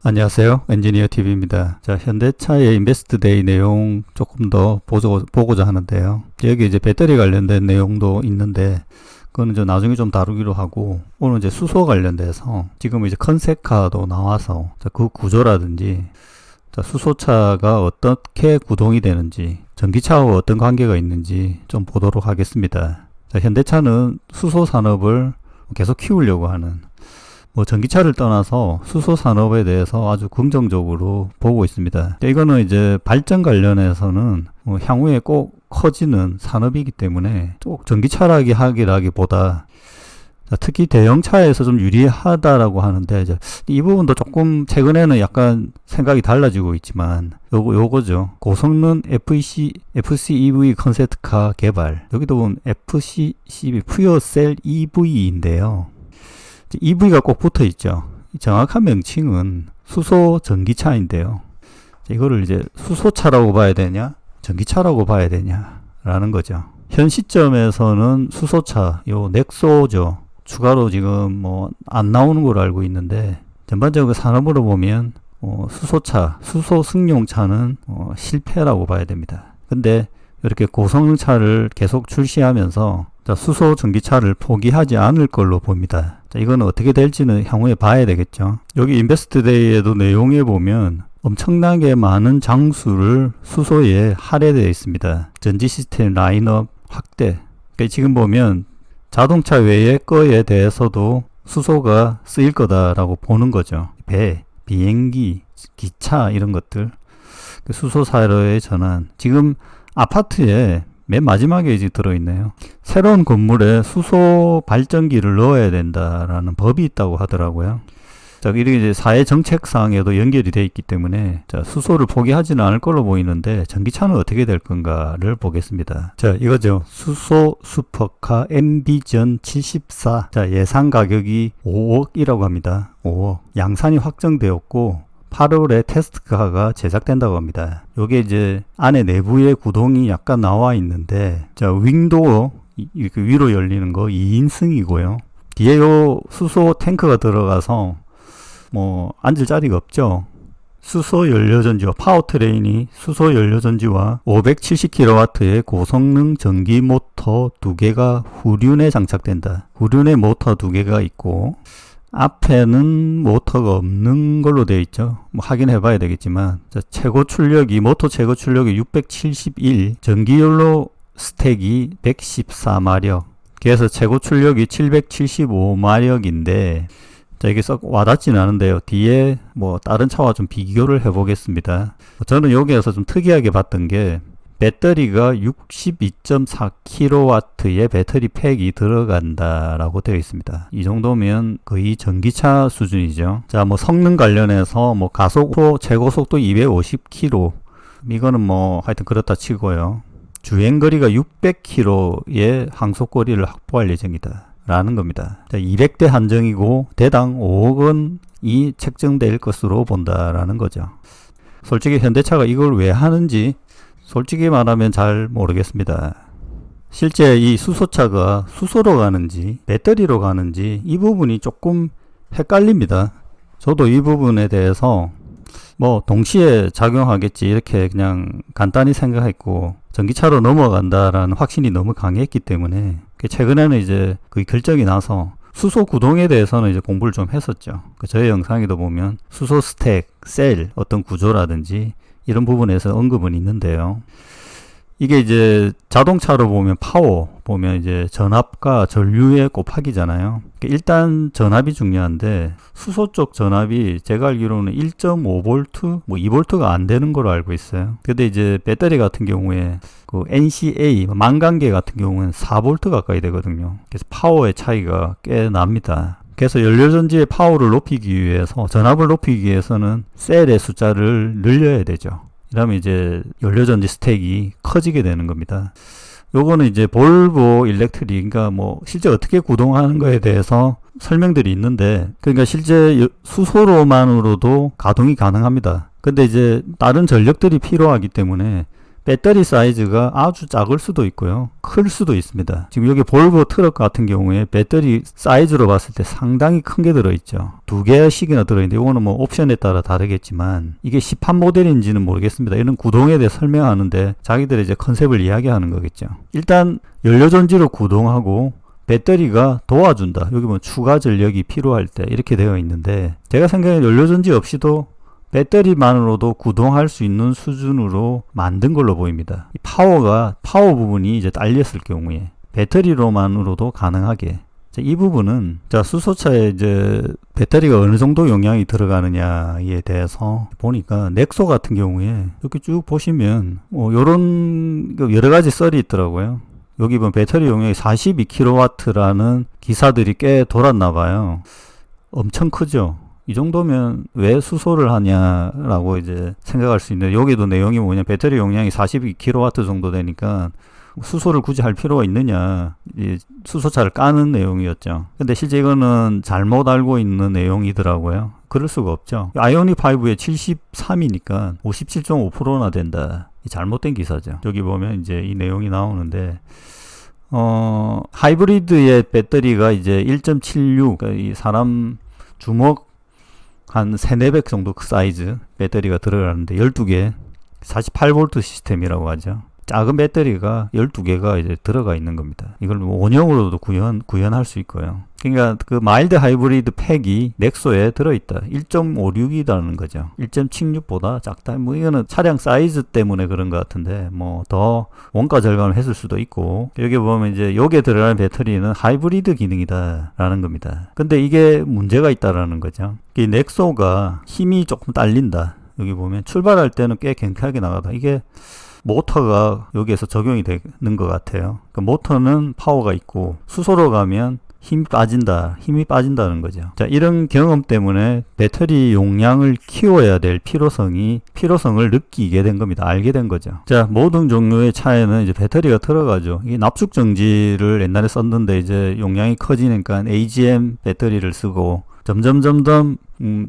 안녕하세요. 엔지니어 TV입니다. 자, 현대차의 인베스트데이 내용 조금 더 보고자 하는데요. 여기 이제 배터리 관련된 내용도 있는데, 그거는 이제 나중에 좀 다루기로 하고, 오늘 이제 수소 관련돼서 지금 이제 컨셉카도 나와서 그 구조라든지, 수소차가 어떻게 구동이 되는지, 전기차와 어떤 관계가 있는지 좀 보도록 하겠습니다. 자, 현대차는 수소 산업을 계속 키우려고 하는, 전기차를 떠나서 수소 산업에 대해서 아주 긍정적으로 보고 있습니다. 이거는 이제 발전 관련해서는 향후에 꼭 커지는 산업이기 때문에 꼭 전기차라기보다 특히 대형차에서 좀 유리하다라고 하는데, 이제 이 부분도 조금 최근에는 약간 생각이 달라지고 있지만, 요거죠. 고성능 FCEV 컨셉카 개발. 여기도 보면 FCEV, 퓨어셀 EV인데요. EV가 꼭 붙어 있죠. 정확한 명칭은 수소 전기차인데요. 이거를 이제 수소차라고 봐야 되냐, 전기차라고 봐야 되냐, 라는 거죠. 현 시점에서는 수소차, 요 넥소죠. 추가로 지금 안 나오는 걸로 알고 있는데, 전반적으로 산업으로 보면, 수소차, 수소 승용차는 실패라고 봐야 됩니다. 근데 이렇게 고성능차를 계속 출시하면서 수소 전기차를 포기하지 않을 걸로 봅니다. 이거는 어떻게 될지는 향후에 봐야 되겠죠. 여기 인베스트데이에도 내용에 보면 엄청나게 많은 장수를 수소에 할애되어 있습니다. 전지 시스템 라인업 확대. 그러니까 지금 보면 자동차 외의 거에 대해서도 수소가 쓰일 거다라고 보는 거죠. 배, 비행기, 기차 이런 것들. 수소 사료의 전환. 지금 아파트에 맨 마지막에 이제 들어있네요. 새로운 건물에 수소 발전기를 넣어야 된다라는 법이 있다고 하더라고요. 자, 이렇게 이제 사회 정책상에도 연결이 되어 있기 때문에, 수소를 포기하지는 않을 걸로 보이는데, 전기차는 어떻게 될 건가를 보겠습니다. 자, 이거죠. 수소 슈퍼카 엠비전 74. 자, 예상 가격이 5억이라고 합니다. 5억. 양산이 확정되었고, 8월에 테스트카가 제작된다고 합니다. 요게 이제 안에 내부의 구동이 약간 나와 있는데, 자, 윙도어 위로 열리는 거 2인승이고요. 뒤에 요 수소 탱크가 들어가서 앉을 자리가 없죠. 수소 연료전지와 파워트레인이 수소 연료전지와 570kW의 고성능 전기 모터 2개가 후륜에 장착된다. 후륜에 모터 2개가 있고, 앞에는 모터가 없는 걸로 되어 있죠. 확인해 봐야 되겠지만, 최고 출력이, 모터 최고 출력이 671, 전기연료 스택이 114마력, 그래서 최고 출력이 775마력인데, 이게 썩 와닿지는 않은데요. 뒤에 다른 차와 좀 비교를 해 보겠습니다. 저는 여기에서 좀 특이하게 봤던 게, 배터리가 62.4kW의 배터리 팩이 들어간다라고 되어 있습니다. 이 정도면 거의 전기차 수준이죠. 자, 성능 관련해서 가속도 최고 속도 250km. 이거는 하여튼 그렇다 치고요. 주행거리가 600km의 항속거리를 확보할 예정이다. 라는 겁니다. 자, 200대 한정이고 대당 5억 원이 책정될 것으로 본다라는 거죠. 솔직히 현대차가 이걸 왜 하는지 솔직히 말하면 잘 모르겠습니다. 실제 이 수소차가 수소로 가는지 배터리로 가는지 이 부분이 조금 헷갈립니다. 저도 이 부분에 대해서 동시에 작용하겠지 이렇게 그냥 간단히 생각했고, 전기차로 넘어간다라는 확신이 너무 강했기 때문에 최근에는 이제 그 결정이 나서 수소 구동에 대해서는 이제 공부를 좀 했었죠. 저의 영상에도 보면 수소 스택, 셀 어떤 구조라든지 이런 부분에서 언급은 있는데요. 이게 이제 자동차로 보면 파워 보면 이제 전압과 전류의 곱하기잖아요. 일단 전압이 중요한데, 수소 쪽 전압이 제가 알기로는 1.5V, 2V가 안 되는 걸로 알고 있어요. 근데 이제 배터리 같은 경우에 그 NCA 망간계 같은 경우는 4V 가까이 되거든요. 그래서 파워의 차이가 꽤 납니다. 그래서 연료전지의 파워를 높이기 위해서, 전압을 높이기 위해서는 셀의 숫자를 늘려야 되죠. 그러면 이제 연료전지 스택이 커지게 되는 겁니다. 요거는 이제 볼보 일렉트릭, 그러니까 실제 어떻게 구동하는 거에 대해서 설명들이 있는데, 그러니까 실제 수소로만으로도 가동이 가능합니다. 근데 이제 다른 전력들이 필요하기 때문에 배터리 사이즈가 아주 작을 수도 있고요. 클 수도 있습니다. 지금 여기 볼보 트럭 같은 경우에 배터리 사이즈로 봤을 때 상당히 큰 게 들어있죠. 2개씩이나 들어있는데 이거는 뭐 옵션에 따라 다르겠지만 이게 시판 모델인지는 모르겠습니다. 이런 구동에 대해 설명하는데 자기들의 이제 컨셉을 이야기하는 거겠죠. 일단 연료전지로 구동하고 배터리가 도와준다. 여기 뭐 추가 전력이 필요할 때 이렇게 되어 있는데 제가 생각에 연료전지 없이도 배터리만으로도 구동할 수 있는 수준으로 만든 걸로 보입니다. 이 파워 부분이 이제 딸렸을 경우에 배터리로만으로도 가능하게. 자, 이 부분은 자, 수소차에 이제 배터리가 어느 정도 용량이 들어가느냐에 대해서 보니까 넥소 같은 경우에 이렇게 쭉 보시면 요런 여러 가지 썰이 있더라고요. 여기 보면 배터리 용량이 42kW라는 기사들이 꽤 돌았나 봐요. 엄청 크죠. 이 정도면 왜 수소를 하냐라고 이제 생각할 수 있는데 여기도 내용이 뭐냐, 배터리 용량이 42kW 정도 되니까 수소를 굳이 할 필요가 있느냐, 이 수소차를 까는 내용이었죠. 근데 실제 이거는 잘못 알고 있는 내용이더라고요. 그럴 수가 없죠. 아이오닉 5에 73이니까 57.5%나 된다. 잘못된 기사죠. 여기 보면 이제 이 내용이 나오는데 하이브리드의 배터리가 이제 1.76, 그러니까 이 사람 주먹 한 3, 4배 정도 그 사이즈 배터리가 들어가는데 12개 48V 시스템이라고 하죠. 작은 배터리가 12개가 이제 들어가 있는 겁니다. 이걸 뭐 원형으로도 구현할 수 있고요. 그러니까 그 마일드 하이브리드 팩이 넥소에 들어있다. 1.56이라는 거죠. 1.76보다 작다. 뭐 이거는 차량 사이즈 때문에 그런 것 같은데 뭐 더 원가 절감을 했을 수도 있고, 여기 보면 이제 여기에 들어가는 배터리는 하이브리드 기능이다라는 겁니다. 근데 이게 문제가 있다라는 거죠. 이 넥소가 힘이 조금 딸린다. 여기 보면 출발할 때는 꽤 경쾌하게 나가다. 이게 모터가 여기에서 적용이 되는 것 같아요. 그 모터는 파워가 있고 수소로 가면 힘이 빠진다는 거죠. 자, 이런 경험 때문에 배터리 용량을 키워야 될 필요성을 느끼게 된 겁니다. 알게 된 거죠. 자, 모든 종류의 차에는 이제 배터리가 들어가죠. 이게 납축 정지를 옛날에 썼는데 이제 용량이 커지니까 AGM 배터리를 쓰고 점점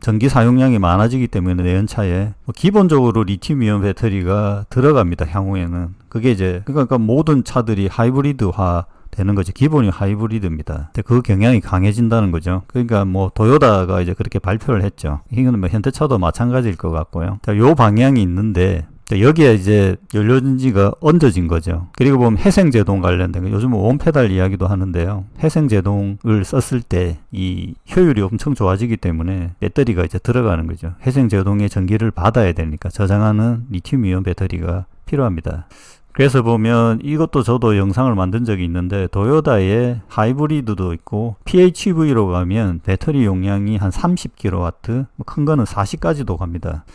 전기 사용량이 많아지기 때문에 내연차에 기본적으로 리튬이온 배터리가 들어갑니다. 향후에는 그게 이제 그러니까 모든 차들이 하이브리드화 되는 거죠. 기본이 하이브리드입니다. 근데 그 경향이 강해진다는 거죠. 그러니까 뭐 도요타가 이제 그렇게 발표를 했죠. 이거는 뭐 현대차도 마찬가지일 것 같고요. 자, 요 방향이 있는데 여기에 이제 연료전지가 얹어진 거죠. 그리고 보면 회생제동 관련된 거, 요즘 원페달 이야기도 하는데요. 회생제동을 썼을 때 이 효율이 엄청 좋아지기 때문에 배터리가 이제 들어가는 거죠. 회생제동의 전기를 받아야 되니까 저장하는 리튬이온 배터리가 필요합니다. 그래서 보면 이것도 저도 영상을 만든 적이 있는데 도요타의 하이브리드도 있고 PHEV로 가면 배터리 용량이 한 30kW, 큰 거는 40까지도 갑니다.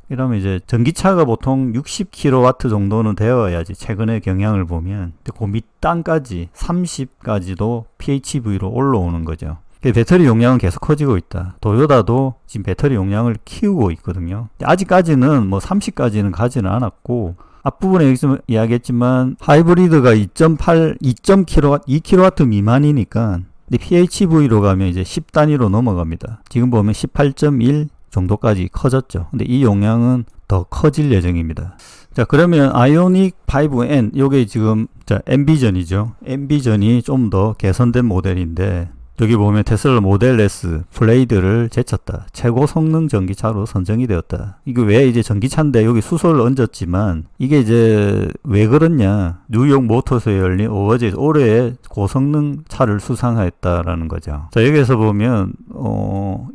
이러면 이제 전기차가 보통 60kW 정도는 되어야지, 최근의 경향을 보면 그 밑단까지 30까지도 PHEV로 올라오는 거죠. 배터리 용량은 계속 커지고 있다. 도요타도 지금 배터리 용량을 키우고 있거든요. 아직까지는 뭐 30까지는 가지는 않았고, 앞부분에 이야기했지만 하이브리드가 2kW 미만이니까 PHEV로 가면 이제 10단위로 넘어갑니다. 지금 보면 18.1 정도까지 커졌죠. 근데 이 용량은 더 커질 예정입니다. 자, 그러면 아이오닉 5N, 요게 지금 엔비전이죠. 엔비전이 좀 더 개선된 모델인데 여기 보면 테슬라 모델 S 플레이드를 제쳤다. 최고 성능 전기차로 선정이 되었다. 이게 왜 이제 전기차인데 여기 수소를 얹었지만 이게 이제 왜 그렇냐. 뉴욕 모터스에 열린 어워즈 올해의 고성능 차를 수상했다라는 거죠. 자, 여기에서 보면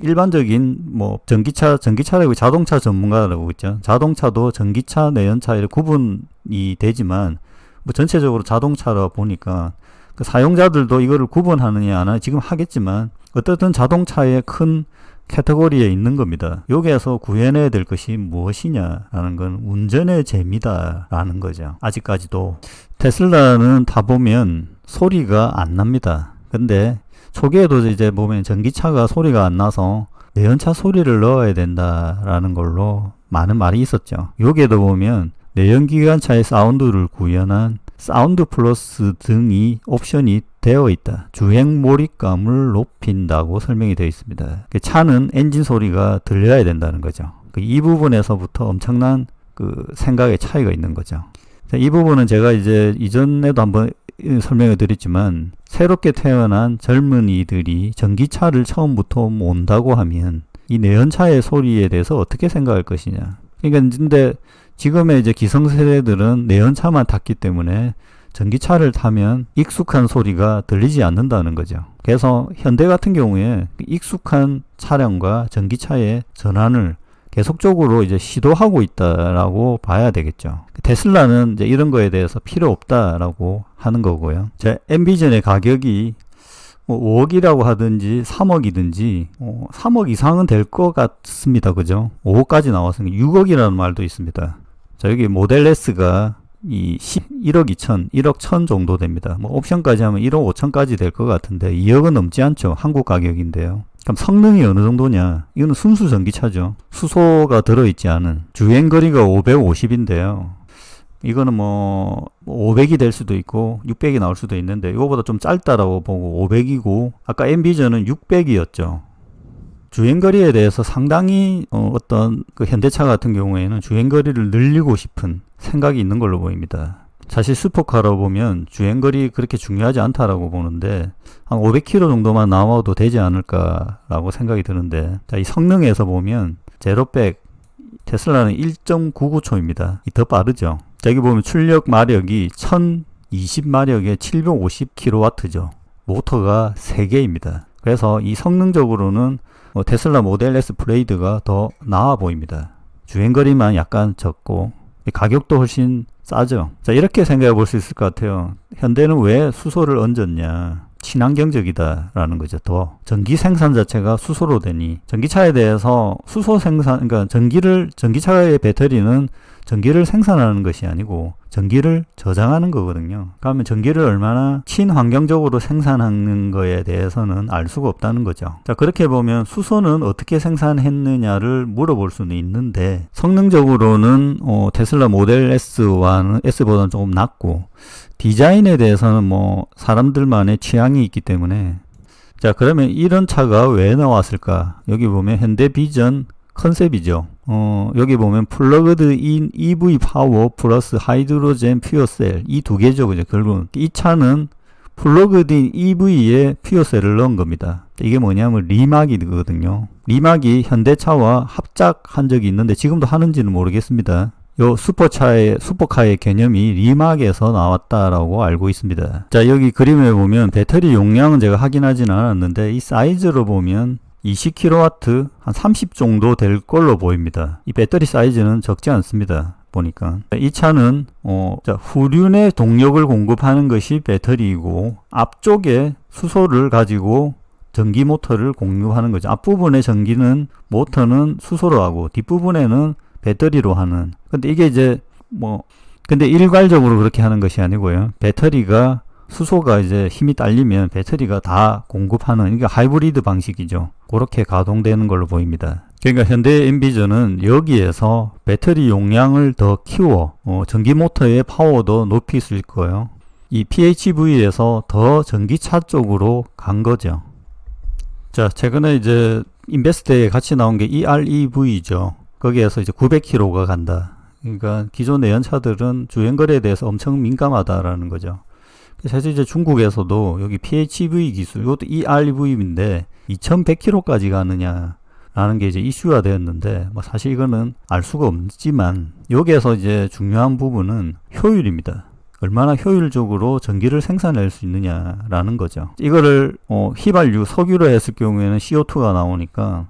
일반적인 뭐 전기차라고 자동차 전문가라고 있죠. 자동차도 전기차, 내연차 이렇게 구분이 되지만 뭐 전체적으로 자동차라 보니까 그 사용자들도 이거를 구분하느냐 안 하느냐 지금 하겠지만 어떻든 자동차의 큰 카테고리에 있는 겁니다. 여기에서 구현해야 될 것이 무엇이냐라는 건 운전의 재미다라는 거죠. 아직까지도 테슬라는 타보면 소리가 안 납니다. 근데 초기에도 이제 보면 전기차가 소리가 안 나서 내연차 소리를 넣어야 된다라는 걸로 많은 말이 있었죠. 여기에도 보면 내연기관차의 사운드를 구현한 사운드 플러스 등이 옵션이 되어 있다. 주행 몰입감을 높인다고 설명이 되어 있습니다. 차는 엔진 소리가 들려야 된다는 거죠. 이 부분에서부터 엄청난 그 생각의 차이가 있는 거죠. 자, 이 부분은 제가 이제 이전에도 한번 설명해 드렸지만, 새롭게 태어난 젊은이들이 전기차를 처음부터 몬다고 하면 이 내연차의 소리에 대해서 어떻게 생각할 것이냐. 그러니까 근데 지금의 이제 기성세대들은 내연차만 탔기 때문에 전기차를 타면 익숙한 소리가 들리지 않는다는 거죠. 그래서 현대 같은 경우에 익숙한 차량과 전기차의 전환을 계속적으로 이제 시도하고 있다라고 봐야 되겠죠. 테슬라는 이제 이런 거에 대해서 필요 없다라고 하는 거고요. 제 엔비전의 가격이 뭐 5억이라고 하든지 3억이든지 3억 이상은 될 것 같습니다. 그죠? 5억까지 나왔으니까 6억이라는 말도 있습니다. 자, 여기 모델 S가 이 1억 2천, 1억 1천 정도 됩니다. 뭐 옵션까지 하면 1억 5천까지 될 것 같은데 2억은 넘지 않죠. 한국 가격인데요. 그럼 성능이 어느 정도냐? 이거는 순수 전기차죠. 수소가 들어있지 않은. 주행거리가 550인데요. 이거는 뭐 500이 될 수도 있고 600이 나올 수도 있는데 이거보다 좀 짧다라고 보고 500이고, 아까 엔비전은 600이었죠. 주행거리에 대해서 상당히 어떤 그 현대차 같은 경우에는 주행거리를 늘리고 싶은 생각이 있는 걸로 보입니다. 사실 슈퍼카로 보면 주행거리 그렇게 중요하지 않다라고 보는데 한 500km 정도만 나와도 되지 않을까라고 생각이 드는데, 자, 이 성능에서 보면 제로백 테슬라는 1.99초입니다. 더 빠르죠. 자, 여기 보면 출력 마력이 1020마력에 750kW죠. 모터가 3개입니다. 그래서 이 성능적으로는 테슬라 모델 S 플레이드가 더 나아 보입니다. 주행거리만 약간 적고 가격도 훨씬 싸죠. 자, 이렇게 생각해 볼 수 있을 것 같아요. 현대는 왜 수소를 얹었냐? 친환경적이다라는 거죠. 더 전기 생산 자체가 수소로 되니, 전기차에 대해서 수소 생산, 그러니까 전기차의 배터리는 전기를 생산하는 것이 아니고 전기를 저장하는 거거든요. 그러면 전기를 얼마나 친환경적으로 생산하는 거에 대해서는 알 수가 없다는 거죠. 자, 그렇게 보면 수소는 어떻게 생산했느냐를 물어볼 수는 있는데, 성능적으로는 테슬라 모델 S보다는 조금 낮고, 디자인에 대해서는 뭐 사람들만의 취향이 있기 때문에. 자, 그러면 이런 차가 왜 나왔을까? 여기 보면 현대 비전 컨셉이죠. 여기 보면 플러그드 인 EV 파워 플러스 하이드로젠 퓨어셀, 이 두 개죠. 그죠? 결국은 이 차는 플러그드 인 EV에 퓨어셀을 넣은 겁니다. 이게 뭐냐면 리막이거든요. 리막이 현대차와 합작한 적이 있는데 지금도 하는지는 모르겠습니다. 요 슈퍼카의 개념이 리막에서 나왔다라고 알고 있습니다. 자, 여기 그림에 보면 배터리 용량은 제가 확인하지는 않았는데 이 사이즈로 보면 20kW 한 30 정도 될 걸로 보입니다. 이 배터리 사이즈는 적지 않습니다. 보니까 이 차는 후륜의 동력을 공급하는 것이 배터리이고, 앞쪽에 수소를 가지고 전기 모터를 공급하는 거죠. 앞부분의 전기는 모터는 수소로 하고 뒷부분에는 배터리로 하는. 근데 이게 이제 근데 일괄적으로 그렇게 하는 것이 아니고요. 배터리가 수소가 이제 힘이 딸리면 배터리가 다 공급하는, 이게 하이브리드 방식이죠. 그렇게 가동되는 걸로 보입니다. 그러니까 현대 엔비전은 여기에서 배터리 용량을 더 키워 전기 모터의 파워도 높일 수 있고요. 이 PHEV에서 더 전기차 쪽으로 간 거죠. 자, 최근에 이제 인베스트에 같이 나온 게 EREV죠. 거기에서 이제 900km가 간다. 그러니까 기존 내연차들은 주행거리에 대해서 엄청 민감하다라는 거죠. 사실 이제 중국에서도 여기 PHEV 기술, 이것도 EREV인데 2100km까지 가느냐라는 게 이제 이슈가 되었는데, 사실 이거는 알 수가 없지만 여기에서 이제 중요한 부분은 효율입니다. 얼마나 효율적으로 전기를 생산할 수 있느냐라는 거죠. 이거를 휘발유, 석유로 했을 경우에는 CO2가 나오니까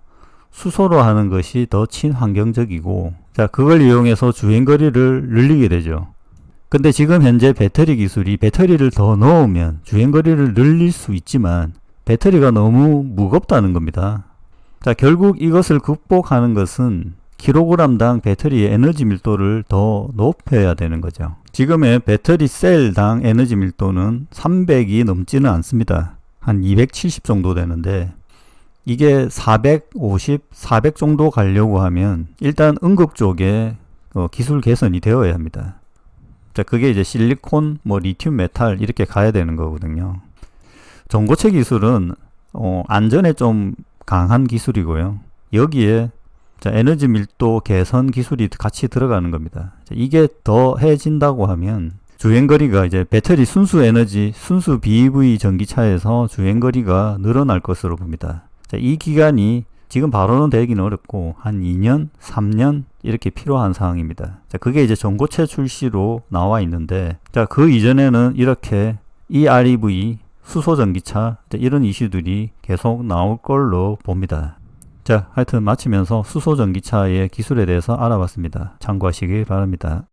수소로 하는 것이 더 친환경적이고, 자, 그걸 이용해서 주행거리를 늘리게 되죠. 근데 지금 현재 배터리 기술이 배터리를 더 넣으면 주행거리를 늘릴 수 있지만 배터리가 너무 무겁다는 겁니다. 자, 결국 이것을 극복하는 것은 킬로그램당 배터리의 에너지 밀도를 더 높여야 되는 거죠. 지금의 배터리 셀당 에너지 밀도는 300이 넘지는 않습니다. 한 270 정도 되는데, 이게 450, 400 정도 가려고 하면 일단 응급 쪽에 기술 개선이 되어야 합니다. 자, 그게 이제 실리콘, 리튬 메탈 이렇게 가야 되는 거거든요. 전고체 기술은 안전에 좀 강한 기술이고요. 여기에 자, 에너지 밀도 개선 기술이 같이 들어가는 겁니다. 자, 이게 더해진다고 하면 주행거리가 이제 배터리 순수 에너지, 순수 BEV 전기차에서 주행거리가 늘어날 것으로 봅니다. 자, 이 기간이 지금 바로는 되기는 어렵고 한 2년, 3년 이렇게 필요한 상황입니다. 자, 그게 이제 전고체 출시로 나와 있는데, 자, 그 이전에는 이렇게 EREV, 수소 전기차 이런 이슈들이 계속 나올 걸로 봅니다. 자, 하여튼 마치면서 수소 전기차의 기술에 대해서 알아봤습니다. 참고하시기 바랍니다.